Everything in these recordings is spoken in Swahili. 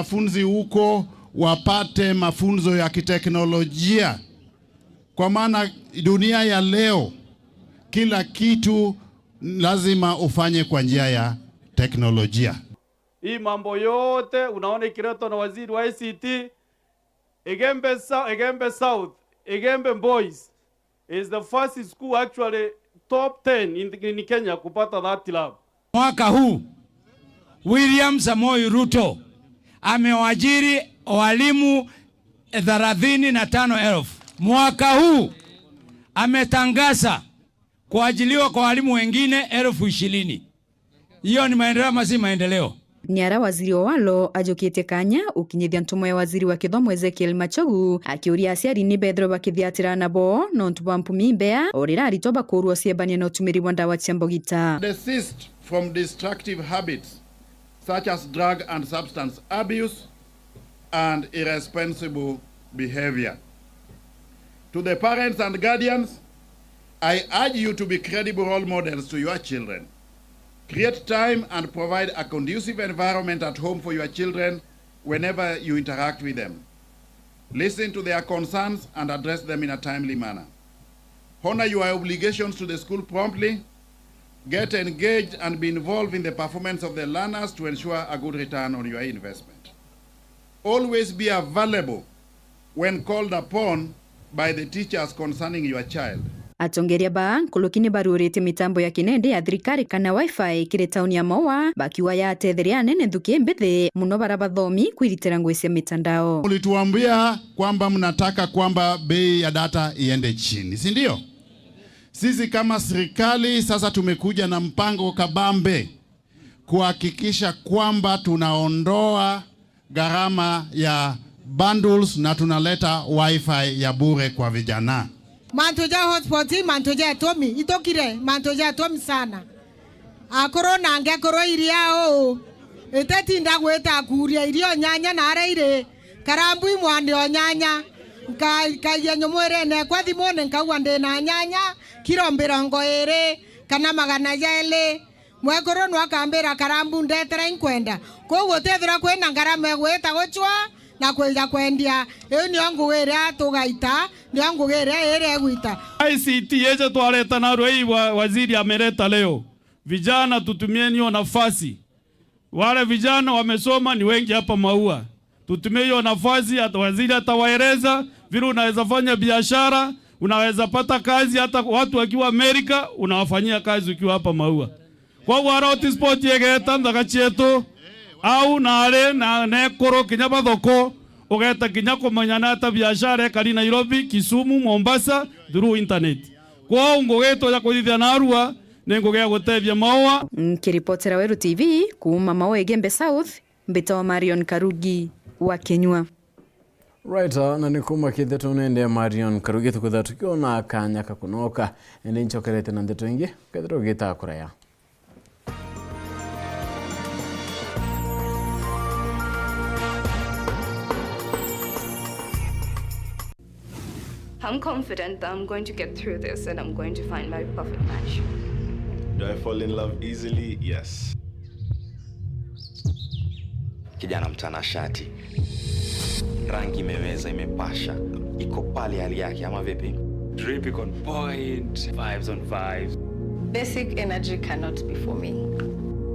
Wanafunzi huko wapate mafunzo ya kiteknolojia, kwa maana dunia ya leo kila kitu lazima ufanye kwa njia ya teknolojia. Hii mambo yote unaona ikiletwa na waziri wa ICT. Igembe South, Igembe Boys is the first school actually top 10 in Kenya kupata that lab. Mwaka huu William Samoei Ruto amewajiri walimu 35,000. Mwaka huu ametangaza kuajiliwa kwa walimu wengine 20,000. Hiyo ni maendeleo masi maendeleo. Niara waziri walo ajokite kanya ukinyithia ntumo ya waziri wa kithomo Ezekiel Machogu akiuria aciari ni bethro bakithiatira nabo no ntuba mpumi mbea orira aritoba kuruo ciebania no tumiri wa ndawa cia mbogita. Desist from destructive habits such as drug and substance abuse and irresponsible behavior. To the parents and guardians, I urge you to be credible role models to your children. Create time and provide a conducive environment at home for your children whenever you interact with them. Listen to their concerns and address them in a timely manner. Honor your obligations to the school promptly. Get engaged and be involved in the performance of the learners to ensure a good return on your investment. Always be available when called upon by the teachers concerning your child. Atongeria ba kulukini barurite mitambo ya kinende ya thirikari kana wifi kire tauni ya Maua bakiwa ya tetheria nene thukie mbethe muno barabathomi kwiritira ngwe cia mitandao. Ulituambia kwamba mnataka kwamba bei ya data iende chini, si ndio? Sisi kama serikali sasa tumekuja na mpango kabambe kuhakikisha kwamba tunaondoa gharama ya bundles na tunaleta wifi ya bure kwa vijana. Mantoja hotspot, mantoja tomi, itokire, mantoja tomi sana. Akoro nange akoro iria o. Eteti ndagweta kuria irio nyanya na areire. Karambu imwande o nyanya. Ka nyomwere ne kwa thimone nkawande na nyanya. Kiro 20 kana 200. Mwekoro no akambera karambu ndetera inkwenda. Koguo tethira kwena ngarama gweta gochwa na kwenda kwendia ni ngugere atugaita ni ngugere ere guita. ICT yeje twareta na rwei waziri ameleta leo. Vijana tutumieni hiyo nafasi. Wale vijana wamesoma ni wengi hapa Maua. Tutumie hiyo nafasi, hata waziri atawaeleza vile unaweza fanya biashara, unaweza pata kazi hata watu wakiwa Amerika unawafanyia kazi ukiwa hapa Maua. Kwa waroti sport yegeta ndagachieto au nare na nekoro kinyaba thoko ogeta kinyako manyana ta biashara kali Nairobi, Kisumu, Mombasa through internet. Kwa ngogeto ya kuthithia na Arua nengogea gutebia Maua. Kiripotera Weru TV kuuma Maua Igembe South mbito Marion Karugi wa Kenywa. Right, na nikuma kithetu nende Marion Karugi tukutha tukiona kanya kakunoka ende nchokerete na ndeto ingi kethero gita kuraya. I'm confident that I'm going to get through this and I'm going to find my perfect match. Do I fall in love easily? Yes. Kijana mtanashati. Rangi imeweza, imepasha. Iko pale hali yake ama vipi? Drip on point, vibes on vibes. Basic energy cannot be for me.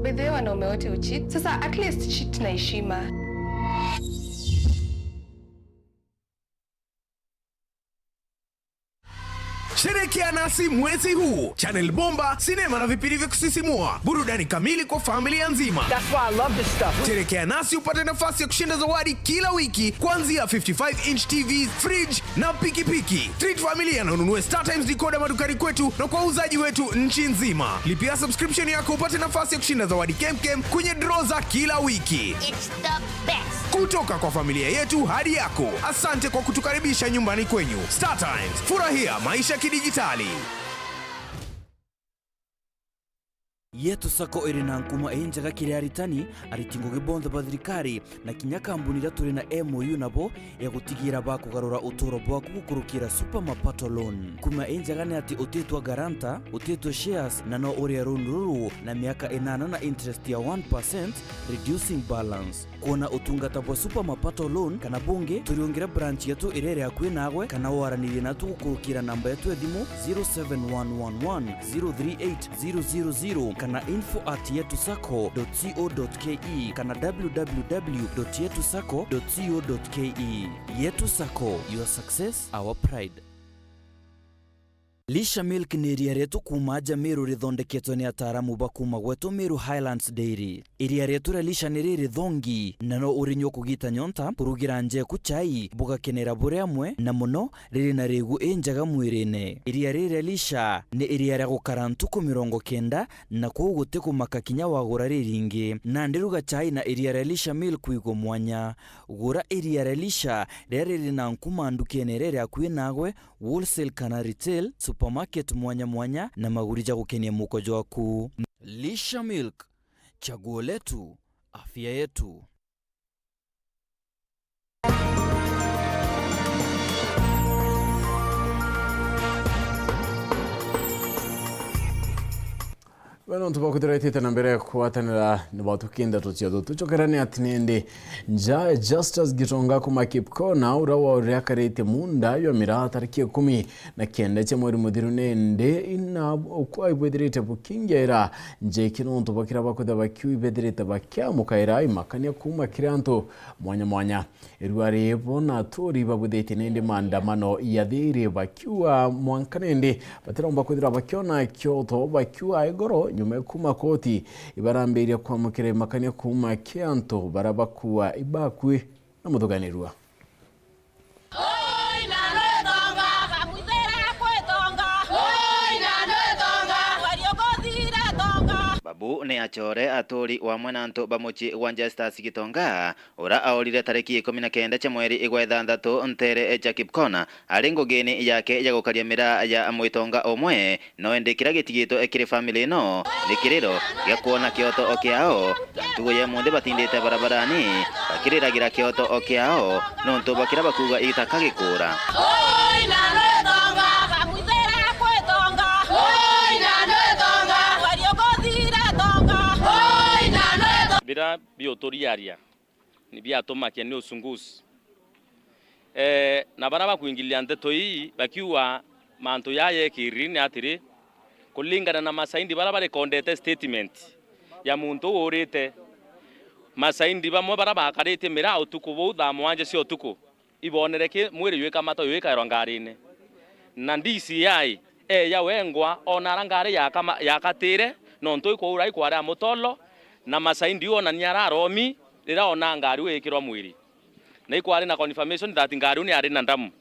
But they wanaume wote ucheat. Sasa at least cheat na heshima. Sherekea nasi mwezi huu. Channel bomba, sinema na vipindi vya kusisimua. Burudani kamili kwa familia nzima. That's why I love this stuff. Sherekea nasi upate nafasi ya kushinda zawadi kila wiki kuanzia 55-inch TV, fridge na pikipiki. Treat familia na ununue StarTimes decoder madukani kwetu na kwa uzaji wetu nchi nzima. Lipia subscription yako upate nafasi ya kushinda zawadi kemkem kwenye draw za kila wiki. It's the best. Kutoka kwa familia yetu hadi yako. Asante kwa kutukaribisha nyumbani kwenyu. StarTimes, furahia maisha kidijitali. Yetu Sacco iri na nkuma enjaga kiri aritani aritingo gibonda badrikari na kinya kambuni turi na MOU nabo ya gutigira bakugarura utoro bwaku gukurukira super mapato loan. Kuma enjaga ni ati utetwa garanta, utetwa shares na no uri runuru na miaka 8 na interest ya 1% reducing balance. Kuona utungata bwa super mapato loan kana bunge turiongira branch yetu irere akwe nagwe kana waranire natu gukurukira namba yetu ya thimu 0711038000 kana info@yetusacco.co.ke kana www.yetusacco.co.ke. Yetu Sacco, your success, our pride. Lisha Milk ni iria retu kuma Meru rithondeketwo ni ataramu bakuma gwetu Meru Highlands Dairy. Iria retu ra Lisha ni riri thongi na no urinyo kugita nyonta kurugira nje ku chai bugakenera bure amwe na muno riri na regu enjaga mwirine. Iria riri Lisha ni iria ra gukara ntuku 90 na kugutte kumaka kinya wagura riringi na ndiruga chai na iria ra Lisha Milk kwigo mwanya. Gura iria ra Lisha riri na nkuma ndukenere akwi nagwe wholesale kana retail supermarket mwanya na magurija gukenia mukojo waku. Lisha Milk, chaguo letu, afya yetu. Bueno, tubakuthiraitite na mbere kuatanira nibatukinda tucio tucokerane atinende nja Justus Gitonga kuma Kipkona ura wa uriakarite munda yo mira tariki 19 cha mweri muthiru nende ina kwa ibwedirite bukingera nje kino tubakira bakutha bakiu ibwedirite bakyamukaira imakania kuma kiranto mwanya irwari bona turi babuthite nende maandamano yathire bakiwa mwankanende batiromba kuthira bakiona Kyoto bakiwa igoro nyuma kuma koti ibarambiria kwa mukire makania kuma Kianto barabakuwa ibakwe na mutuganirwa. Babu ni achore aturi wa mwananto bamuchi wa Justus Gitonga ura aorire tariki 19 cha mweri igwethanthatu ntere cha Kipkona aringo geni yake ya gukaria mira ya Mwitonga omwe no endekira gitigito ekire family no nikiriro ya kuona Kyoto okiao tuye munde batindite barabarani bakiriragira Kyoto okiao no ntobakira bakuga itakagikura. Bira biotoriaria ni biatomakia ni usunguzi na baraba kuingilia ndeto hii bakiwa manto yaye kirini atiri kulingana na masaindi baraba kondete statement ya muntu urite masaindi bamwe baraba akarite mira utuku butha mwanje cio tuku ibonereke mwiri yeka mato yeka rongarine na ndisi yai ya wengwa onarangare yakatire no ntoi ko urai kwara mutolo na masaindi ona nyararomi rira ona ngari wekirwa mwiri na ikwari na confirmation that ngari ni ari na ndamu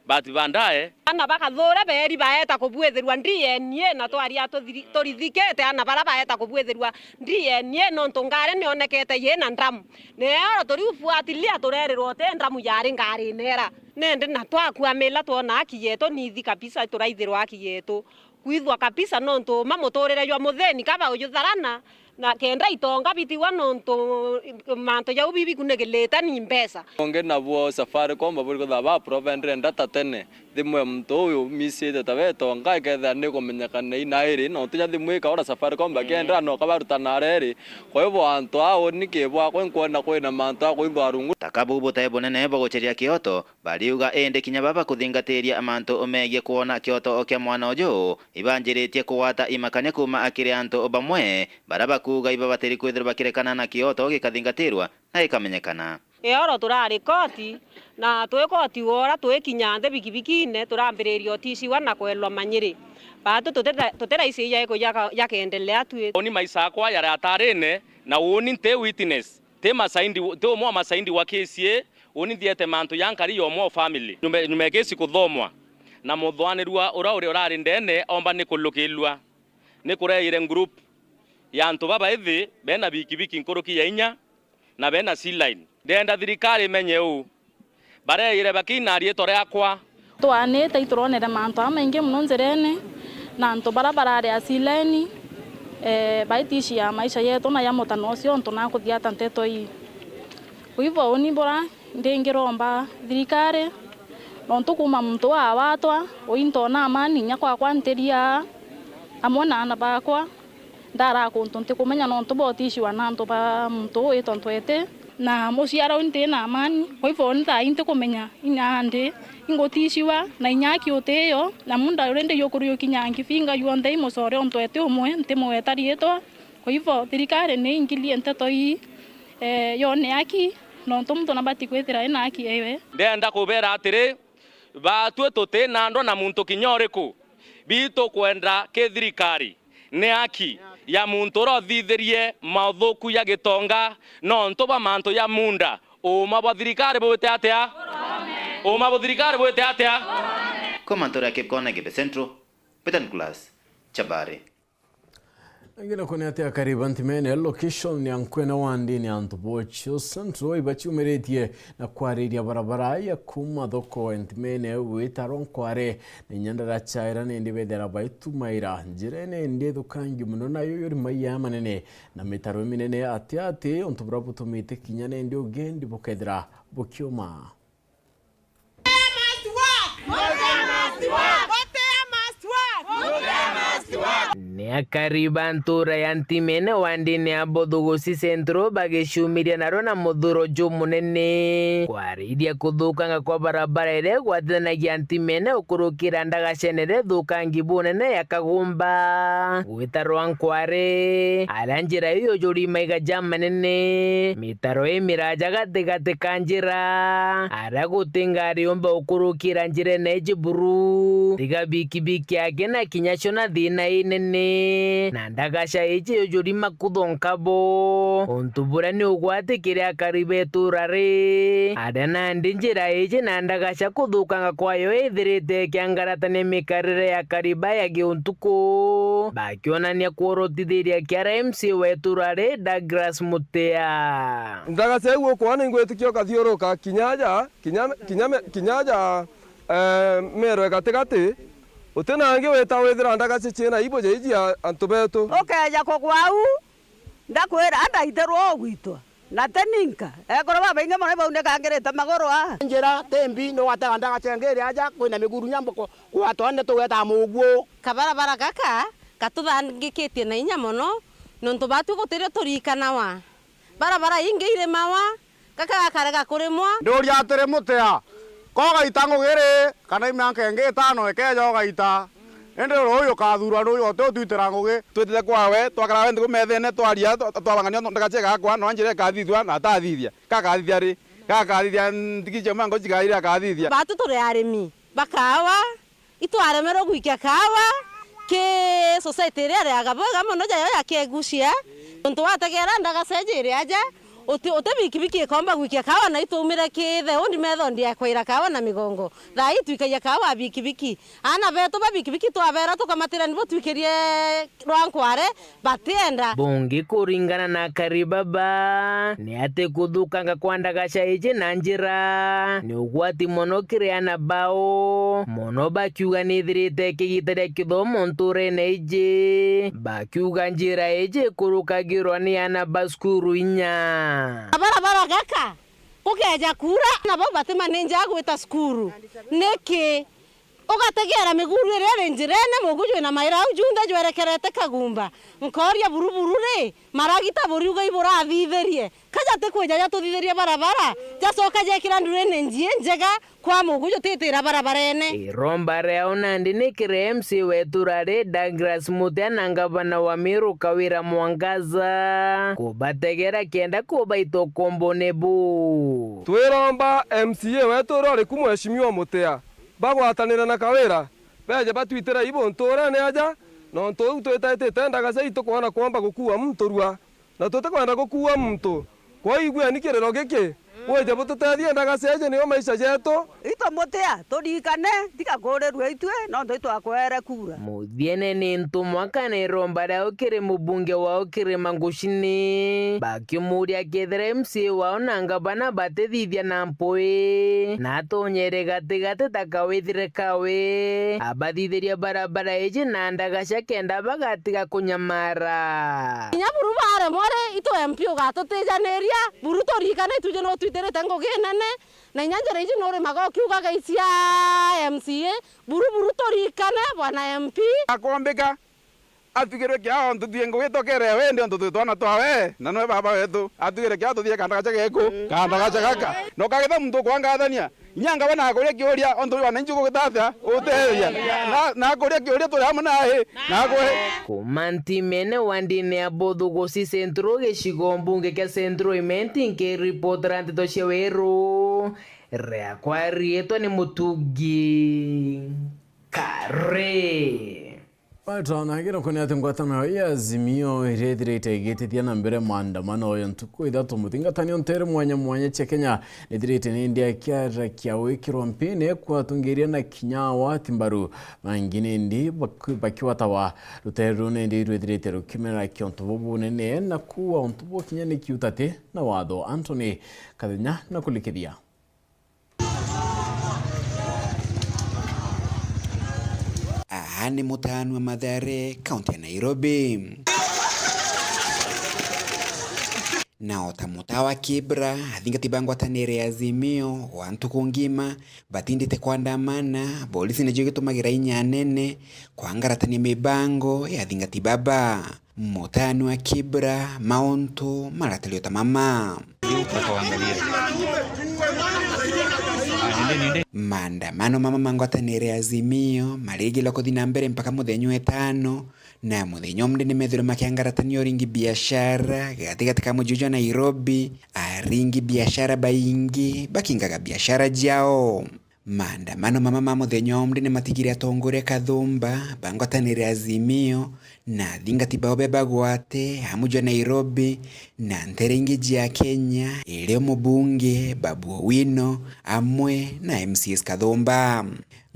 but bandae ana bakathura beri baeta kubwethirwa ndienie na twari atorithikete ana bara baeta kubwethirwa ndienie no ntungare ni onekete ye na ndamu neero toriufuatilia turerirwo te ndamu yari ngari nera nende na twakua mela tuona akiyeto nithi kabisa turaithirwa akiyeto kwithwa kabisa no nto mamuturire yo mutheni kaba uyutharana na kenda Itonga bitiwa nonto manto ya ubibi kunegeleta ni mbesa onge na bo Safaricom baburi ko ba provendre ndata tene thimwe mto uyu misite tabe Itonga ketha ni kumenyekana ina iri no tunya thimwe ka ora Safaricom bakenda no kabarutana reri kwa hivyo anto ao nikebwa kwenkuona kwina manto akuimba arungu takabubu taibonene bogocheria Kyoto baliuga ende kinya baba kuthingatiria amanto omegie kuona Kyoto okia mwana ojo ibanjiritie kuwata imakania kuma akire anto obamwe baraba kuga ibabateri kwithira bakirekana na Kyoto gikathingatirwa na ikamenyekana oro turari koti na twekoti wora twekinyande bikibikine turambiririo tisi wana kwelwa manyiri batu tutera isi ya yakendelea tu oni maisa kwa ya ratarene na woni te witness te masaindi te mo masaindi wa kesie oni diete manto yankari yo mo family nume kesi kuthomwa na muthwanirwa ura urari ndene omba ni kulukilwa ni kureire group ya antu baba ithi bena bikibiki nkoroki ya inya na bena C-line ndenda thirikari menye u bareire bakina rietore akwa twanite ituronere manto amaingi muno nzirene na antu barabara ya C-line baitishia maisha yetu na ya mutano ucio ntuna kuthiata nteto ii kuivo unimbora ndingiromba thirikari nontu kuma muntu wa watwa uintona amani nya kwa kwanteria amwe na ana bakwa ndara kuntu ntikumenya nontu botishiwa na ntu ba muntu itontwete na muciara unti na amani kuivo nta inte kumenya inyande ingotishiwa na inyaki uteyo na munda urende yokurio kinyangi finga yuonde imusore ontwete umwe ntimwetarietwa kuivo thirikari ni ingilie nteto ii yone aki nontu muntu nabati kwithira ina aki ewe ndenda kubera atiri batwe tuti na ndo na muntu kinyoriku bitu kwenda ke thirikari ni aki ya muntu rothithirie mauthuku ya gitonga nontu ba mantu ya munda uma ba thirikari bwite atia uma ba thirikari bwite atia Komantora Kipkona Gibe Centro Peter Nicholas Chabari Ngina kone atea kariba ntimene location ya nkwena wandi ni Antobocho Centro ibachi umeretie na kwariria barabara ya kuma thoko ntimene witaro nkware ni nyandara chaira nindi bedera baitu maira njirene ndi thukangi muno nayo yori maiya manene na mitaro minene atiate ontubura butumite kinyane ndi ugendi bukethira bukioma Nea kariba ntura ya ntimene wandi ni abodhogosi centro bageshumiria naro na muthuro jumunene kwariria kuthukanga kwa barabara ire gwathanagia ntimene ukurukira ndagacenere thukangi bunene ya kagumba gwitarwa nkware aria njira iyo juri maiga jamanene mitaro imiraja gatigati ka njira aria gutingari umba ukurukira njira nejiburu tiga bikibiki yake na kinyasho na thina inene na ndagasha iji yojuri makuthonka-bo ontubura ni ugwatikire akaribeturari aria nandi njira iji na ndagasha kuthukanga kwayo ithirite kiangaratania mikarire ya kariba ya giuntuku bakionania kuorotithiria kiara MC weturari Douglas Mutea ndagasha iguo kwana ingwetikio kathiuruka kinyaja mero gatigati utinangi weta withira ndagaci ciena ibo jeiji antubetu ukeja kokwau ndakwira ndaiterwo gwitwa na teninka ekoro baba inge mona baunde kangirete magoro njira tembi no wata ndagacengeri aja kwina miguru nyambo kwa twane tuweta muguo kabarabara gaka katuthangikitie na inya mono nontu batu gutirio turikana wa barabara ingeire mawa gaka gakarega kurimwa nduria atire mutea koga itango gere kana imyanke ngitano ekeja gaita ende royo kathura royo to twitira ngugi twitite kwawe twakara wende kumethene twaria twabangania ndagache gakwa no anjire kathithwa na tathithia kakathithia ri kakathithia ndikije mango jigaira kathithia batu turi arimi bakawa itwaremero gwikia kawa ke society ria agaboga mono jayo yakegucia ntu wategera ndagacenjire aja Ote bikibiki komba gwikia kawa na itumire kithe undi methondi yakwira kawa na migongo thai twikaia kawa bikibiki ana beto ba bikibiki twabera tukamatira nibo twikirie rwankware batienda bungi kuringana na karibaba ni ate kuthukanga kwa ndagasha ije na njira ni ugwati mono kiriana bao mono bakiuga nithirite kigitaria kithomo nturene ije bakiuga njira ije kurukagirwa ni ana baskuru inya barabara gaka ukeja kura na baba tema ninja gwita skuru niki ugategera miguru ire njirene mugujwe na maira ujunda jwerekerete kagumba nkoria buruburure maragita buri uga ibura athitherie kaja te kweja tuthitherie barabara jacoka jekira ndurene njie njega kwa mugujo titira barabara ene iromba reo nandi nikire MC weturari Douglas Mutea na ngavana wa Meru Kawira Mwangaza kubategera kenda kubaito kombonebu twiromba MCA weturari kumweshimiwa Mutea bagwatanira na Kawira beje batwitira ibo nturane aja no ntu twetete ndagaca itu kuona kwamba gukua mtu rua na tutakwenda gukua mtu kwa igwe nikirero giki weje bututethie ndagaca je niyo maisha jetu ito twa motea torikane tikagorerwe itwe no ndo twakwere kura Muthiene ni ntumwa kana rombara ukiri mubunge wa ukiri mangushini bakimuria kethere MC wao nanga bana batethithia na mpoi na tonyere gatigate takawithire kawe abathithiria barabara eje na ndagasha kenda bagatiga kunyamara inya buru bare more ito MP ugatutejaneria buru torikane tuje no twiterete ngogenene na inyanjere iji nore magokiuga gaisia MCA buru torikane bwana MP akombeka atigere kya ontuthie ngwitokere we ndi ontuthie twana twawe na no baba wetu atigere kya tuthie kandagacha geko kandagacha gaka no kagitha muntu kwangathania nyanga bana akuria kioria ontu wananchi gutatha uteria na akuria kioria turi hamwe nahe na gwe kumantimene wandine abothugusi centro gicigo mbunge kia centro imenti nke reporterante tocia weru rea kwa rieto ni Mutugi Kare Patana higiro kone ati ngwatano ya Azimio irethirite igitithia na mbere maandamano oyo ntuku ithatu mutingatani ntere mwanya cia Kenya nithirite ni ndia kiara kia wikirwa mpine kwatungiria na kinya wa timbaru mangine ndi bakiwatawa ruteru ne ndi irethirite rukimera kiontubu nene na kuwa ontubu kinyane kiutate na watho Anthony Kathenya na kulikithia ni mutano wa Mathare, kaunti ya Nairobi. Na otamutawa Kibra, athingatibwa ngwatanire ya Azimio, wantuku ngima, batindite kuandamana, polisi najo gitumagira inya nene, kwangaratania mibango ya athingatibaba. Mutano wa Kibra, mauntu, maratalio tamama. Maandamano mama ngwatanire ya Azimio marigila kuthi na mbere mpaka muthenya wetano na muthenya umwe ni methiro makiangaratanio ringi biashara katika mji wa Nairobi aringi biashara baingi bakingaga biashara jao. Maandamano mama muthenya umwe ni matigire atongore kathumba bangwatanire ya Azimio na thingatiba obeba gwate hamuja Nairobi na nterengi ya Kenya ile mubunge Babu Owino amwe na MCS Kathumba.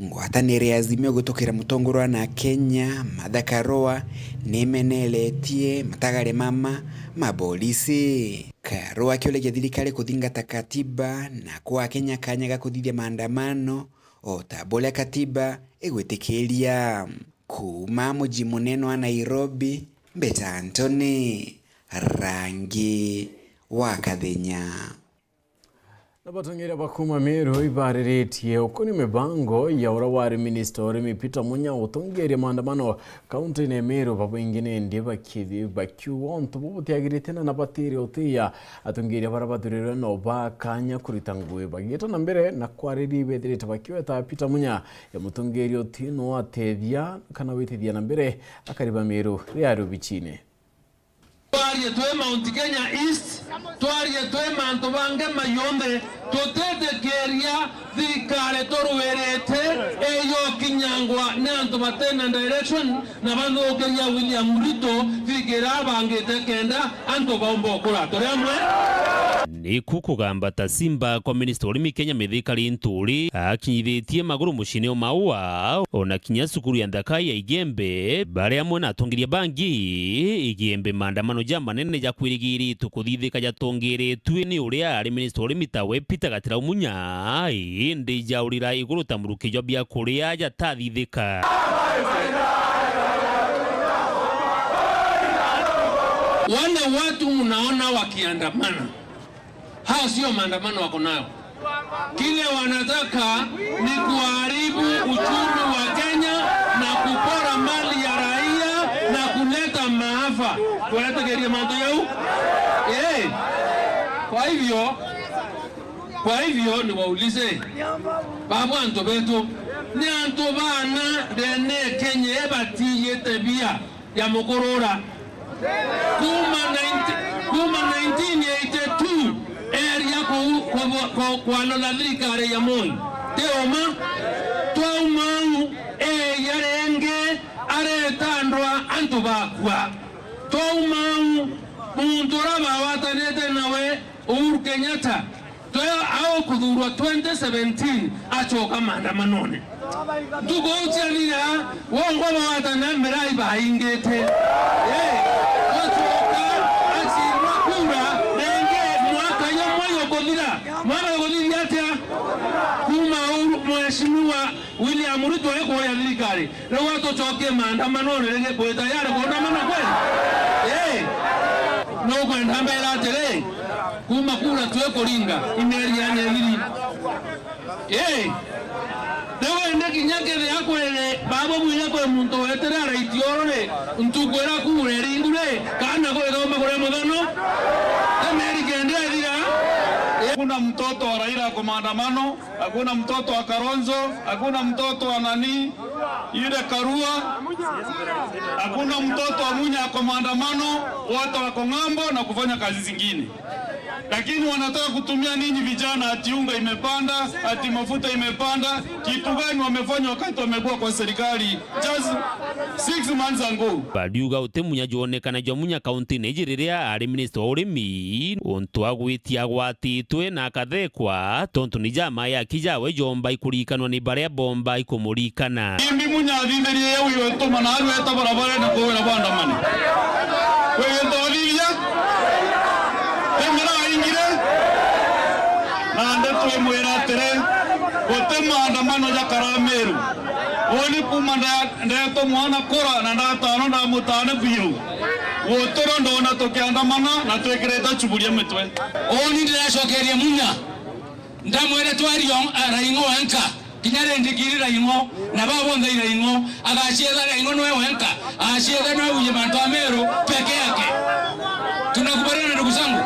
Ngwatanire ya Azimio gutokera mutongorwa na Kenya Martha Karua nimeneletie matagare mama mabolisi Karua kiolegia thirikari kuthingata katiba na kwa Kenya kanyaga kuthithia maandamano otabole katiba igwitikiria. Kuma muji munene wa Nairobi, Mbeta Anthony Rangi wa Kathenya. Nabatongira bakuma Meru ibariritie ukuni mibango ya urawari minister Peter Munya utongeria maandamano kaunti ne Meru babo ingine ndi bakiwa ontubu tiagirite na batiri otia atongeria barabaturira no bakanya kuritangwe bagita na mbere na kwariri bedirite bakiwa ta Peter Munya ya mutongeria otino atethia kana witithia na mbere akariba Meru riaru bichine. Twarie twe Mount Kenya East, twarie twe manto bange mayombe, tutetekeria thirikari toruwerete eyo kinyangwa nanto batena direction na bandu okeria William Ruto thirikira bangite kenda anto baumbo kura toramwe ni kukugamba ta Simba kwa minister urimi Kenya Mithikari Nturi akinyithitie maguru mucine o maua ona kinya cukuru ya Ndaka ya Igembe baria mwana atongiria bangi Igembe maandamano ja manene ja kwirigiri tukuthithika ja tongere twi ni uria ari minister urimi tawe Peter Gatira Munya indi jaurira iguru tamurukijo bia kuria ja tathithika. Wale watu unaona wakiandamana, hao sio maandamano wako nayo. Kile wanataka ni kuharibu uchumi wa Kenya na kupora mali ya raia na kuleta maafa. Wanategeria mambo yao. Kwa hivyo ni waulize babu anto betu ni anto bana dene Kenya ebatiye tabia ya mukorora kuma 1982 area kwa lola thirikari ya Moi teoma twaumau yarenge aretandwa anto bakwa twaumau muntu raba watanete nawe Uhuru Kenyatta toyo au kuthurwa 2017 achoka maandamanone ndugo ucianira wongo watana mirai baingete achoka achirwa kura nenge mwaka yomoyo godira mwana godira atia kuma mheshimiwa William Ruto yuko ya thirikari leo watu choke maandamanone rege kwa tayari kuandamana kweli no kwenda mbele atere kuma kura tuekuringa imeri yanye thiri dewe ndeki nyakere yakwele babo mwinya kwa muntu wetere araitiorore ntukwera kure ringure kana kwa gomba kure muthano emeri kende thira. Hakuna mtoto wa Raila kwa maandamano, hakuna mtoto wa Kalonzo, hakuna mtoto wa nani yule Karua, hakuna mtoto wa Munya kwa maandamano, wote wako ng'ambo na kufanya kazi zingine. Lakini wanataka kutumia ninyi vijana ati unga imepanda, ati mafuta imepanda. Kitu gani wamefanya wakati wamekuwa kwa serikali just 6 months ago? Baliuga utemunya jonekana jwa Munya county nejiriria ari minister wa urimi ontu agwitia gwatitwe na akathekwa tontu ni jama ya kijawe jomba ikurikanwa ni baria bomba ikumurikana. Imbi Munya thindiri yewe yotuma na arweta barabara na kuwera bandamane. Wewe ndolilia na mwera tere wote maandamano ya Karameru oni kuma ndeto mwana kora na ndatano na mutane biu wote ndo na tokiandamana na twekereta chuburia mitwe oni ndiracokeria Munya ndamwere twario araingo enka kinyare ndikirira ingo na babo ndaira ingo agacheza ingo nwe wenka acheza nwe uye bantu Ameru peke yake. Tunakubaliana ndugu zangu,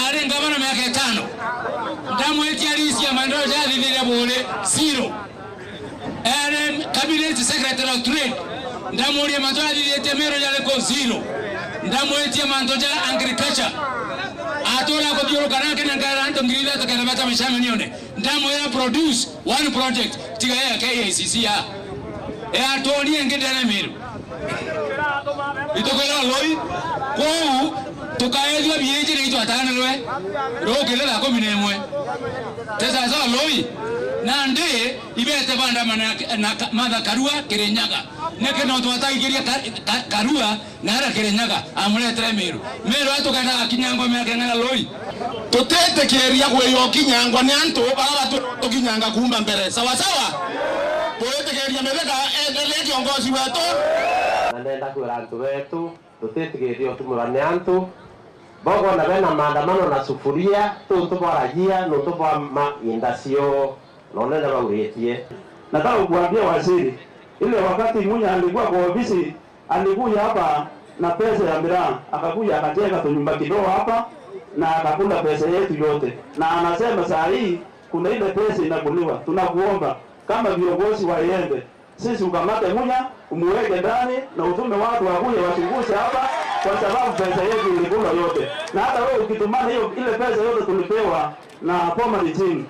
ale ngavana miaka 5 ndamwetia lisi ya maendeleo ya dhidhiri bure 0. Ale cabinet secretary of trade ndamwetia mantoja dhidhiri Ameru ya leko 0. Ndamwetia mantoja agriculture atola kwa bioro kanake na garanto ngirida takanabata mashama nione ndamwera produce one project tiga ya KICC ya atoni ngedana Ameru itokola loi ko tukaethwa bieje ni twatana lwe rogelela 11 tesa za loi na ndi ibete banda na madha Karua Kirinyaga neke no twataigiria Karua na ara Kirinyaga amuletere Meru atukana Kinyango miaka ngana loi tutete keria gweyo Kinyango ni antu baba tukinyanga kumba mbere sawa sawa poete keria mebeka endelee kiongozi wetu nenda kwira antu wetu tutitigirio tumurane antu bogo na bena maandamano na sufuria tutuboragia no tubama indasio nonenda bauretie. Nataka kuambia waziri, ile wakati Munya alikuwa kwa ofisi alikuja hapa na pesa ya miraa, akakuja akajenga tunyumba kidogo hapa na akakula pesa yetu yote, na anasema saa hii kuna ile pesa inakuliwa. Tunakuomba kama viongozi waende, sisi ukamate Munya umuweke ndani na utume watu wakuja wachunguze hapa, kwa sababu pesa yetu ilikula yote. Na hata wewe ukitumana hiyo ile pesa yote tulipewa na Pomari team,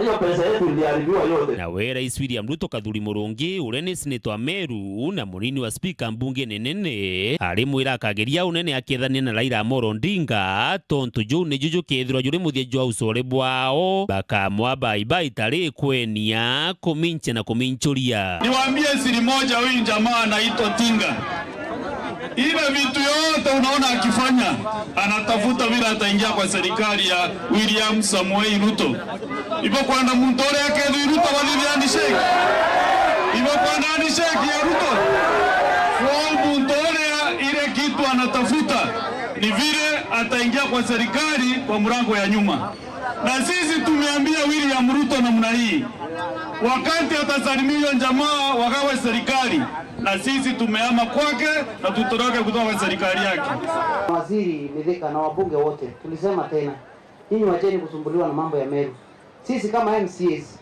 hiyo pesa yetu iliharibiwa yote. Na we Rais William Ruto Kathuri Murungi urene senator wa Meru na munini wa speaker mbunge nenene ari mwira akageria unene akethania na Raila Amolo Odinga tontu ju ni juju kethirwa juri muthia jwa usore bwao bakamwa baibai tari kwenia kuminche na kuminchuria. Niwaambie siri moja, huyu jamaa anaitwa Tinga. Ile vitu yote unaona akifanya, anatafuta vile ataingia kwa serikali ya William Samoei Ruto. Ipo kwa na mtore yake Ruto waliviani shake. Ipo kwa nani shake ya Ruto. Kwa mtore ile kitu anatafuta ni vile ataingia kwa serikali kwa mlango ya nyuma. Na sisi tumeambia William Ruto namna hii, wakati atasalimia jamaa wagawe serikali, na sisi tumeama kwake na tutoroke kutoka kwa serikali yake. Waziri Mithika na wabunge wote tulisema tena, nyinyi wacheni kusumbuliwa na mambo ya Meru. Sisi kama MCAs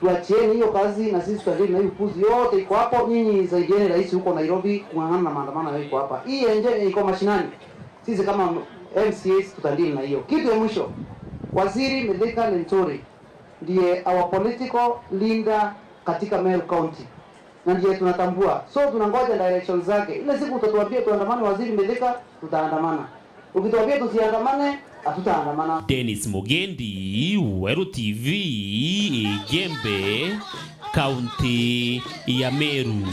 tuachieni hiyo kazi, na sisi tutaendelea na hiyo puzi yote iko hapo. Nyinyi saidieni rais huko Nairobi kung'ang'ana na maandamano yako hapa. Hii nje iko mashinani. Sisi kama MCAs tutaendelea na hiyo. Kitu ya mwisho, Waziri Mithika Linturi ndiye our political leader katika Meru County, na ndiye tunatambua, so tunangoja direction zake. Ile siku utatuambia tuandamane Waziri Mithika, tutaandamana. Ukituambia tusiandamane, hatutaandamana. Dennis Mugendi, Weru TV, Igembe, kaunti ya Meru.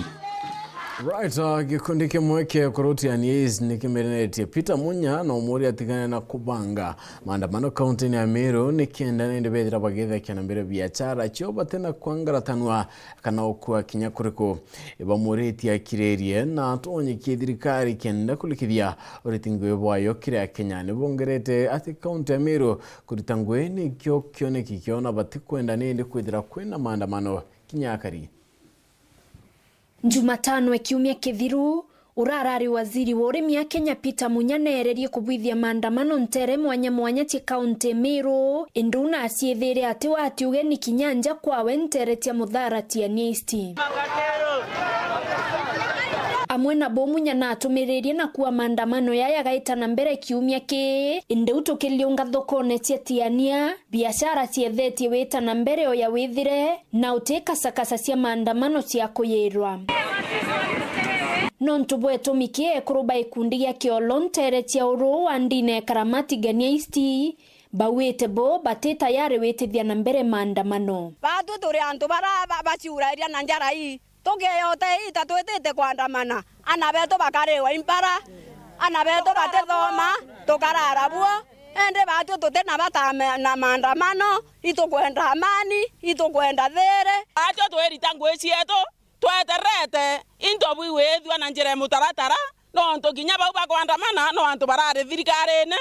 Right, gikundi kimwe kia kuruti ya Nies nikimerenetie Peter Munya na umuri atigane na kubanga maandamano kaunti ya Meru nikienda nende bedira bagetha kia nambere biachara chioba tena kwangaratanwa kana okua kinya kuriko bamureti ya kirerie na atonye kithirikari kenda kulikithia uritingwe bwayo kire Kenya ne bongerete ati kaunti ya Meru kuritangwe ni kyo kyone kikiona batikwenda nende kwithira kwena maandamano kinyakari. Jumatano ekiumia kithiru urarari waziri wa urimi ya Kenya Peter Munya nererie kubwithia maandamano ntere mwanya ti kaunti Meru induna asiethere ati wati ugeni kinyanja kwawe ntere tia mutharati ya Niesti. Amwe na Munya na atumirerie na kuwa maandamano yaya gaitana mbere kiumia ki inde utukiliunga thokone tia tiania biashara cietheti wita na mbere oya withire na uteka sakasa cia maandamano cia kuyirwa. Nontubwe tumikie kuruba ikundi ya kiolontere tia uru wandine karamati ganiaisti bawete bo bateta yare wetithia na mbere maandamano. Batu turi antu bara baciuraria na njara hii tugeyote ita twetete kwandamana ana beto bakarewa impara ana beto batethoma tukarara buo ende batu tutena batame na maandamano itukwenda amani itukwenda there acho twerita ngweci yetu tweterete into bwiwethwa na njire mutaratara no ntokinya bau bakwandamana no antu barare thirikarene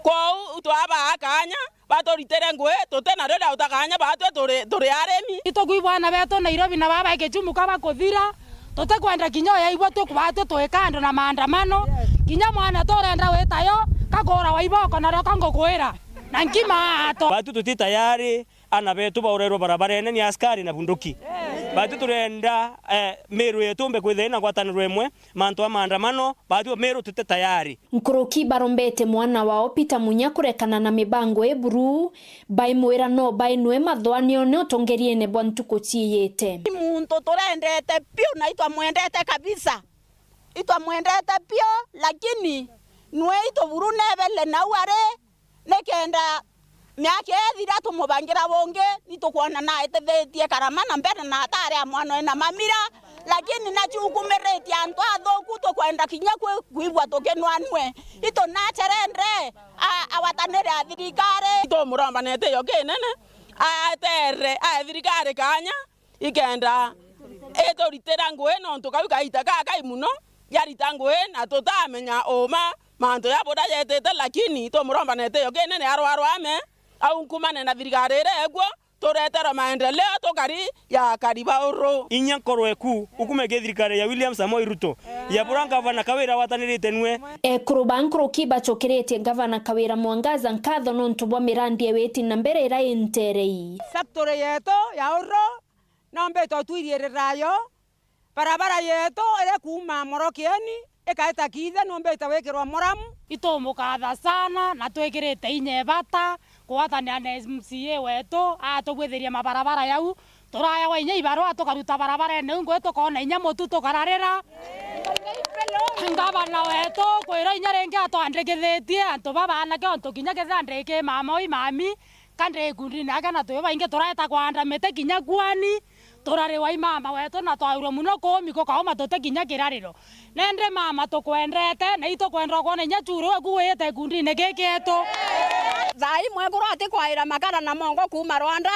kou twaba akanya batoritere ngwe tutena rera utakanya batwe turi aremi itokuibwana beto Nairobi na baba ikechumuka bakuthira tutekwenda kinyo ya ibwa tukubate twekando na maandamano kinya mwana torenda wetayo kagora wa iboko na rokango kwera na nkima ato batu tuti tayari ana betu baurero barabarene ni askari na bunduki batu turenda Meru yetumbe kwithena gwatanirwe mwe mantu maandamano batu Meru tute tayari. Nkuruki barombete mwana wao Peter Munya kurekana na mibango eburu baimwira no bainwe mathwanio ne otongeriene bwantuko chiyete muntu turendete pio na itwa mwendete kabisa itwa mwendete pio lakini nwe ito buru nebele na ware nekenda myake ethira tumubangira bonge nitukuona na etethetie karamana mbere na atare amwano na mamira lakini na chukumereti antu athoku tukwenda kinya kuibwa tukenwanwe ito na cherendre awatanere athirikare ito muramba nete yo kenene atere athirikare kanya ikenda eto ritera ngwe no ntukaruka itaka imuno yarita ngwe na tutamenya oma manto ya boda yetete lakini ito muramba nete yo kenene arwarwame au nkumane na thirikari egwo turetera maendeleo tukari ya kariba oro inya korweku ukume thirikari ya William Samoei Ruto ya buranga gavana Kawira watanirite nwe kurubankro kibachokirete gavana Kawira Mwangaza nkatho nontubwa mirandi eweti na mbere ira interei sector yeto ya oro nombe to twirirayo barabara yeto ere kuma Morokieni ekaita kithe nombe tawekirwa moramu itomukatha sana na twekirite inyebata kuwatania na MCA wetu atugwitheria mabarabara yau turaya wa inya ibarwa tukaruta barabara ne ngo tukona inya motu tukararera ngabana wetu kwira inya renge atwandegethetie antu babana ke onto kinya gethandeke mama mami kande kundi na kana tuyo bainge turata kwanda mete kinya kwani turare wa mama wetu na twaurwo muno komi ko kaoma tote kinya kirariro nende mama tukwendete na itokwendra kona inya churo kuwete kundi ne geketo zai mwe kurate kwaira makara na mongo kuma Rwanda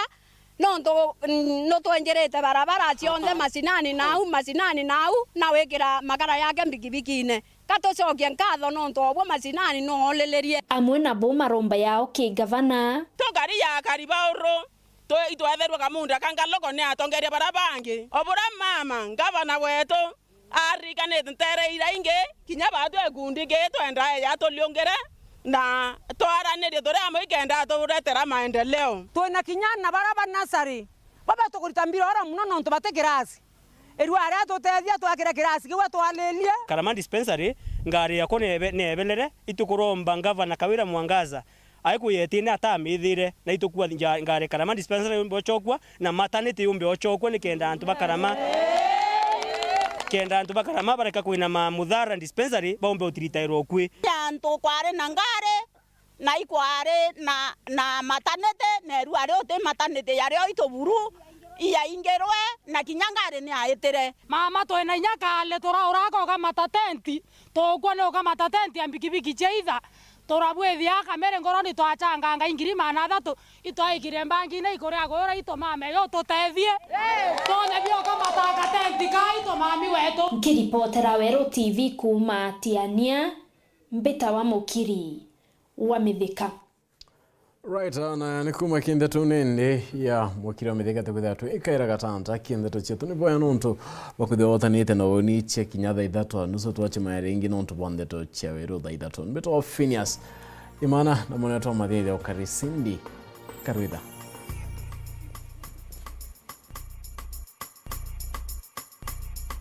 no twenjerete barabara cionthe masinani nau na wekira makara yake mbikibikine katocokia nkatho no ntobwo masinani no olelerie amwe na bo maromba yao ki gavana tongari ya kariba oro to itwetherwa kamunda kangaloko ne atongeria barabangi obura mama gavana wetu arikanete ntere ira inge kinya batu ekundi ge twenda ya toliongere na twaranire tore amwikenda turetera maendeleo twina kinyana baraba nasari baba tukuritambira ora muno no ntubate kirasi eru ari atutethia twakira kirasi kiwa twalelie Karama dispensary ngari yako nebelere itukuromba gavana Kawira Mwangaza aikuyetine atamithire na itukua ngari Karama dispensary umbe ochokwa na maternity umbe ochokwa nikenda antu bakarama kenda antu bakarama bareka kuina ma mudhara dispensary baumbe utiritairwo kwi antu kware na ngare na ikware na matanete neru are ote matanete yare oito buru iya ingerwe na kinyangare ni aetere mama to ena nyakale tora orako ga matatenti to kwane ga matatenti ambikibiki cheitha tora bwethia kamere ngoroni to achanga nga ingiri mana thatu itoikire mbangi na ikore agora ito mame yo tutethie tone bio ga matatenti ka ito mami wetu Ngiripotera Wero TV kuma Tiania Mbeta wa Mukiri wa Mithika. Right, na nikuma kinde tunende ya Mukiri wa Mithika tukuthatu ikaira gatanta kinde tuchetu ni boya nonto bakuthia otanite na oni che kinyatha ithatu nusu twache marengi nonto bonde to chewero tha ithatu Mbeta wa Phineas imana na mwana to mathithe okarisindi karwitha